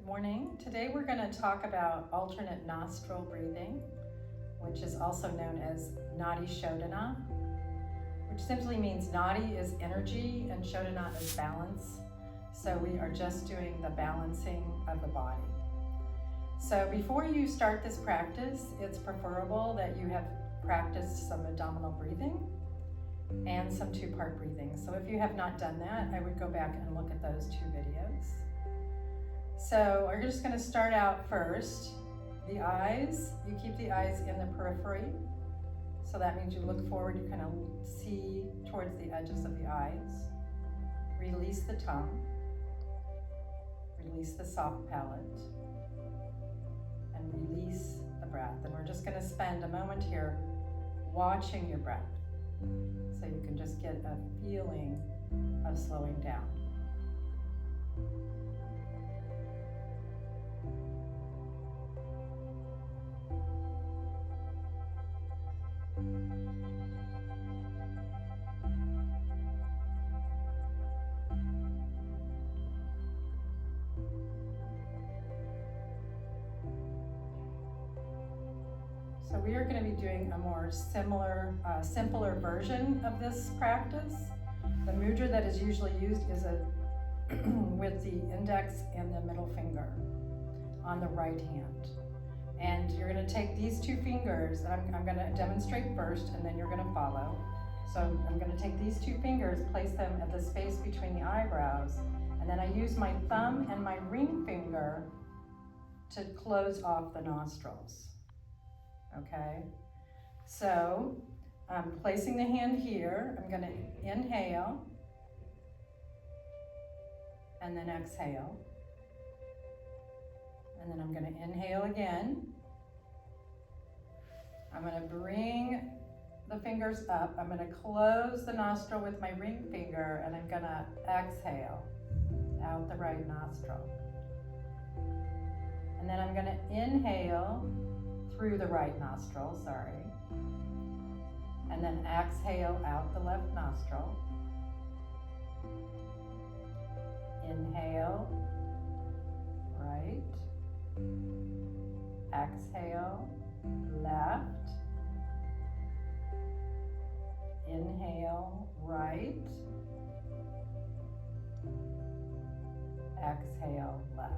Good morning. Today we're going to talk about alternate nostril breathing, which is also known as Nadi Shodhana, which simply means Nadi is energy and Shodhana is balance. So we are just doing the balancing of the body. So before you start this practice, it's preferable that you have practiced some abdominal breathing and some two-part breathing. So if you have not done that, I would go back and look at those two videos. So we're just going to start out first. The eyes, you keep the eyes in the periphery. So that means you look forward, you kind of see towards the edges of the eyes. Release the tongue. Release the soft palate. And release the breath. And we're just going to spend a moment here watching your breath. So you can just get a feeling of slowing down. So we are going to be doing a more simpler version of this practice. The mudra that is usually used is with the index and the middle finger on the right hand. And you're going to take these two fingers, and I'm going to demonstrate first, and then you're going to follow. So I'm going to take these two fingers, place them at the space between the eyebrows, and then I use my thumb and my ring finger to close off the nostrils. Okay, so I'm placing the hand here. I'm going to inhale and then exhale. And then I'm going to inhale again. I'm going to bring the fingers up. I'm going to close the nostril with my ring finger, and I'm going to exhale out the right nostril. And then I'm going to inhale through the right nostril, and then exhale out the left nostril. Inhale, right. Exhale, left. Inhale, right. Exhale, left.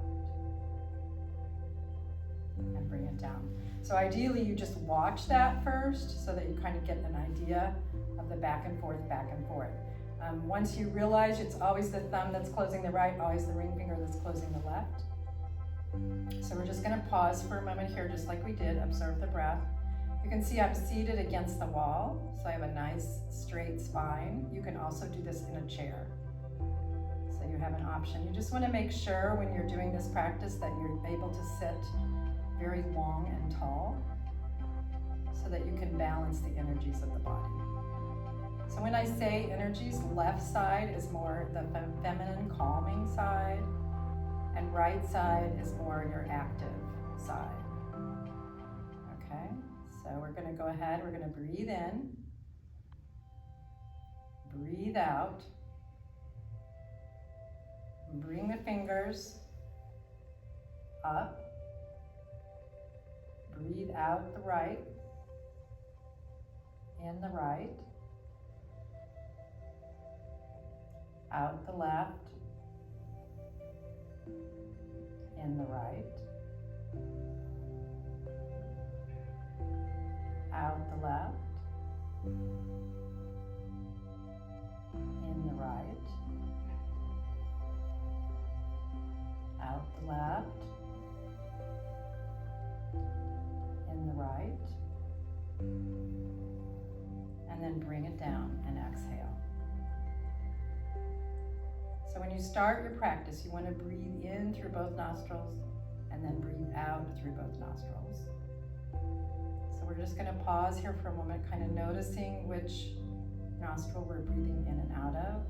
And bring it down. So ideally you just watch that first so that you kind of get an idea of the back and forth. Once you realize it's always the thumb that's closing the right, always the ring finger that's closing the left. So we're just going to pause for a moment here, just like we did, observe the breath. You can see I'm seated against the wall, so I have a nice straight spine. You can also do this in a chair. So you have an option. You just want to make sure when you're doing this practice that you're able to sit very long and tall so that you can balance the energies of the body. So when I say energies, left side is more the feminine calming side, and right side is more your active side. Okay, so we're going to go ahead, we're going to breathe in, breathe out, bring the fingers up. Breathe out the right, in the right, out the left, in the right, out the left, in the right, out the left, in the right, and then bring it down and exhale. So when you start your practice, you want to breathe in through both nostrils and then breathe out through both nostrils. So we're just going to pause here for a moment, kind of noticing which nostril we're breathing in and out of.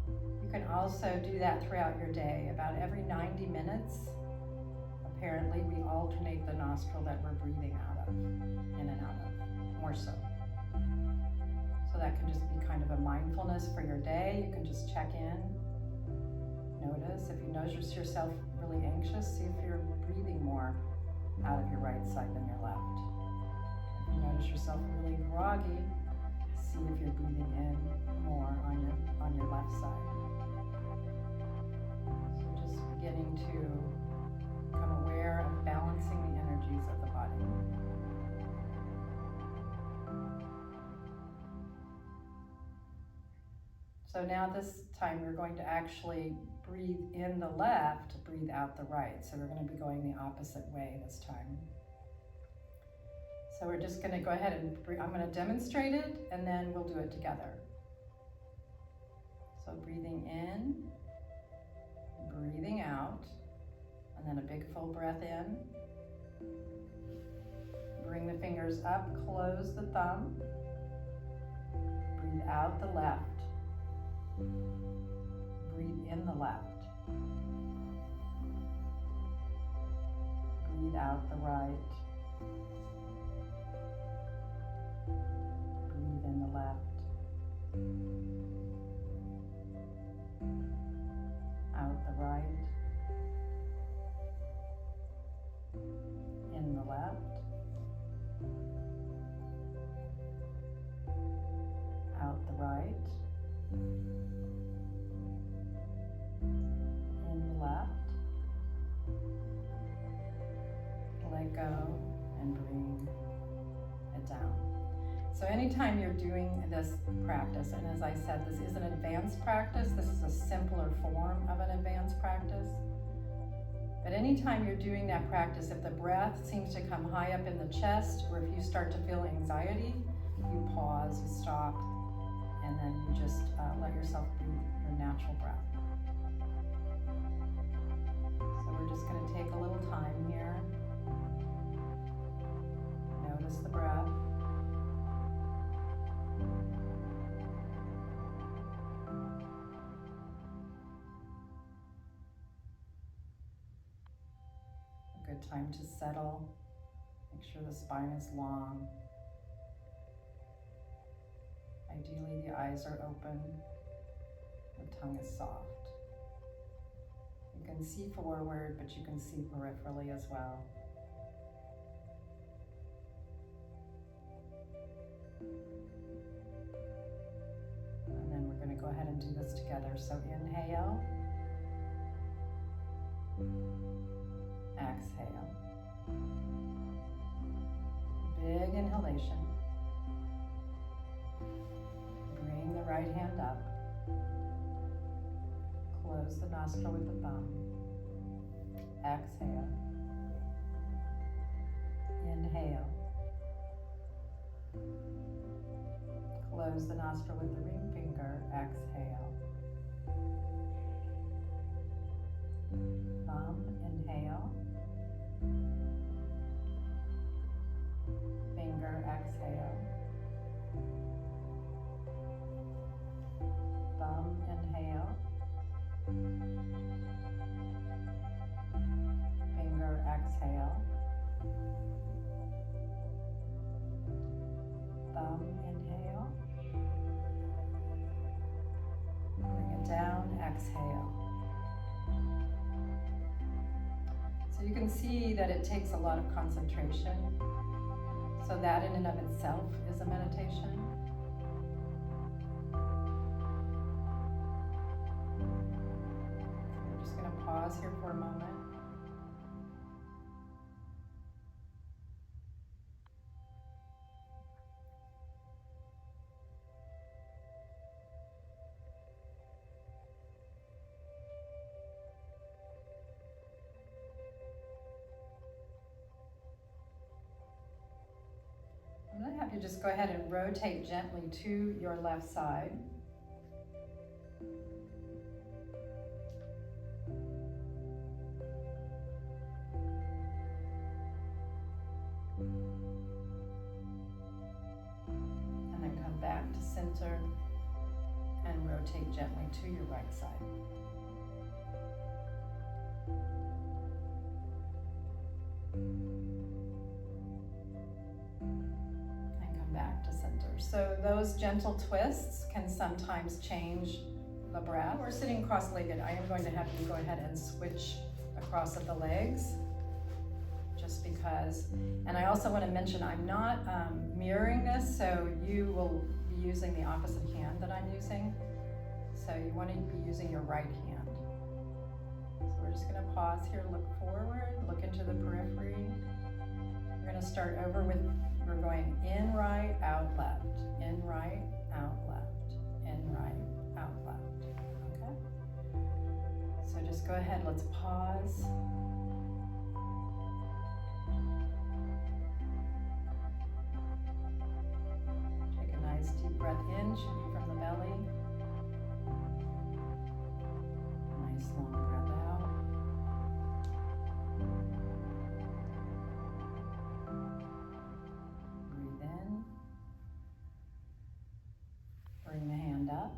You can also do that throughout your day. About every 90 minutes, apparently we alternate the nostril that we're breathing out of, in and out of, more so. So that can just be kind of a mindfulness for your day. You can just check in, notice if you you notice yourself really anxious, see if you're breathing more out of your right side than your left. If you notice yourself really groggy, see if you're breathing in more on your left side. So just beginning to become aware of balancing the energies of the body. So now this time we're going to actually breathe in the left, breathe out the right. So we're going to be going the opposite way this time. So we're just going to go ahead and I'm going to demonstrate it and then we'll do it together. So breathing in, breathing out, and then a big full breath in. Bring the fingers up, close the thumb. Breathe out the left. Breathe in the left. Breathe out the right. Breathe in the left. Out the right. In the left. Out the right. In the left. Let go and bring it down. So anytime you're doing this practice, and as I said, this is an advanced practice, this is a simpler form of an advanced practice. But anytime you're doing that practice, if the breath seems to come high up in the chest, or if you start to feel anxiety, you pause, you stop, and then you just let yourself breathe your natural breath. So we're just going to take a little time here. Notice the breath. A good time to settle. Make sure the spine is long. Ideally, the eyes are open, the tongue is soft. You can see forward, but you can see peripherally as well. And then we're going to go ahead and do this together. So inhale, exhale. Big inhalation. Bring the right hand up. Close the nostril with the thumb. Exhale. Inhale. Close the nostril with the ring finger. Exhale. Thumb, inhale. Finger, exhale. Thumb, inhale. Finger, exhale. Thumb, inhale. Bring it down, exhale. So you can see that it takes a lot of concentration. So that in and of itself is a meditation. We're just going to pause here for a moment. I'm going to have you just go ahead and rotate gently to your left side. And then come back to center and rotate gently to your right side. Back to center. So those gentle twists can sometimes change the breath. We're sitting cross-legged. I am going to have you go ahead and switch across at the legs, just because. And I also want to mention I'm not mirroring this, so you will be using the opposite hand that I'm using. So you want to be using your right hand. So we're just going to pause here, look forward, look into the periphery. We're going to start over with, we're going in right, out left, in right, out left, in right, out left. Okay? So just go ahead, let's pause. Take a nice deep breath in, should be from the belly. Nice long breath out. Breathe in. Bring the hand up.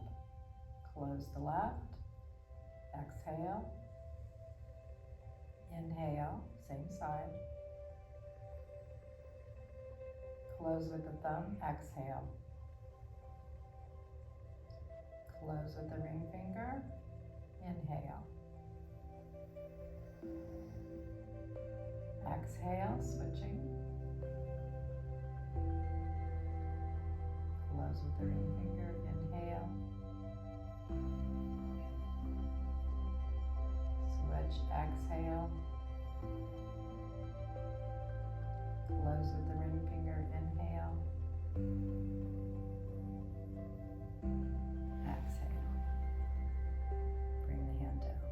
Close the left. Exhale. Inhale, same side. Close with the thumb, exhale. Close with the ring finger, inhale. Exhale, switching. Close with the ring finger, inhale. Switch, exhale. Close with the ring finger, inhale. Exhale. Bring the hand down.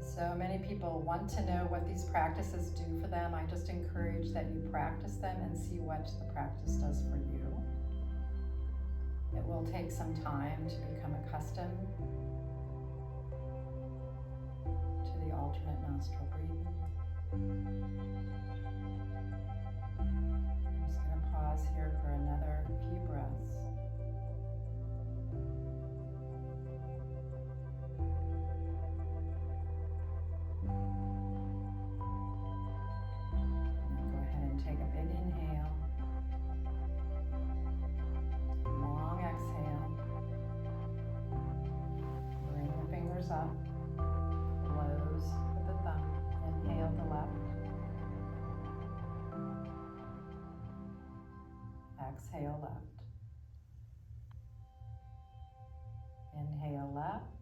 So many people want to know what these practices do for them. I just encourage that you practice them and see what the practice does for you. It will take some time to become accustomed to the alternate nostril breathing. I'm just going to pause here for another few breaths. And go ahead and take a big inhale. Long exhale. Bring the fingers up. Close with the thumb. Inhale the left. Exhale left. Inhale left.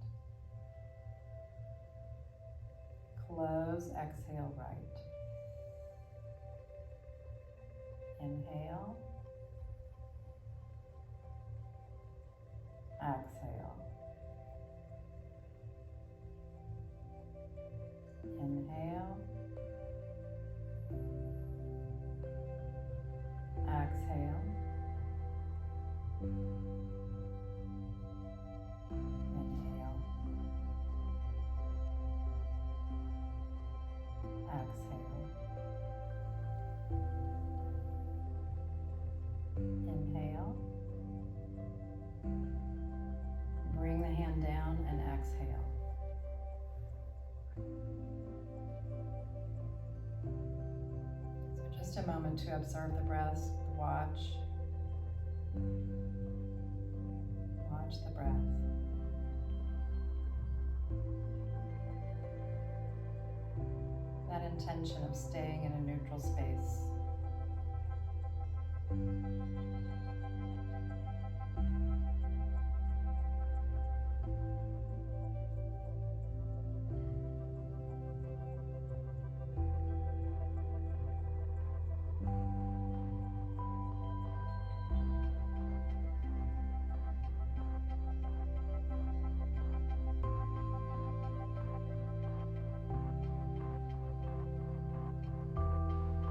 Close, exhale right. Inhale. Exhale. Inhale. Exhale. Inhale. Exhale. Inhale. Bring the hand down and exhale. So just a moment to observe the breath, watch. Watch the breath. That intention of staying in a neutral space.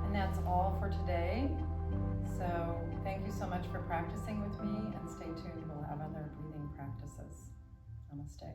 And that's all for today. So thank you so much for practicing with me, and stay tuned. We'll have other breathing practices. Namaste.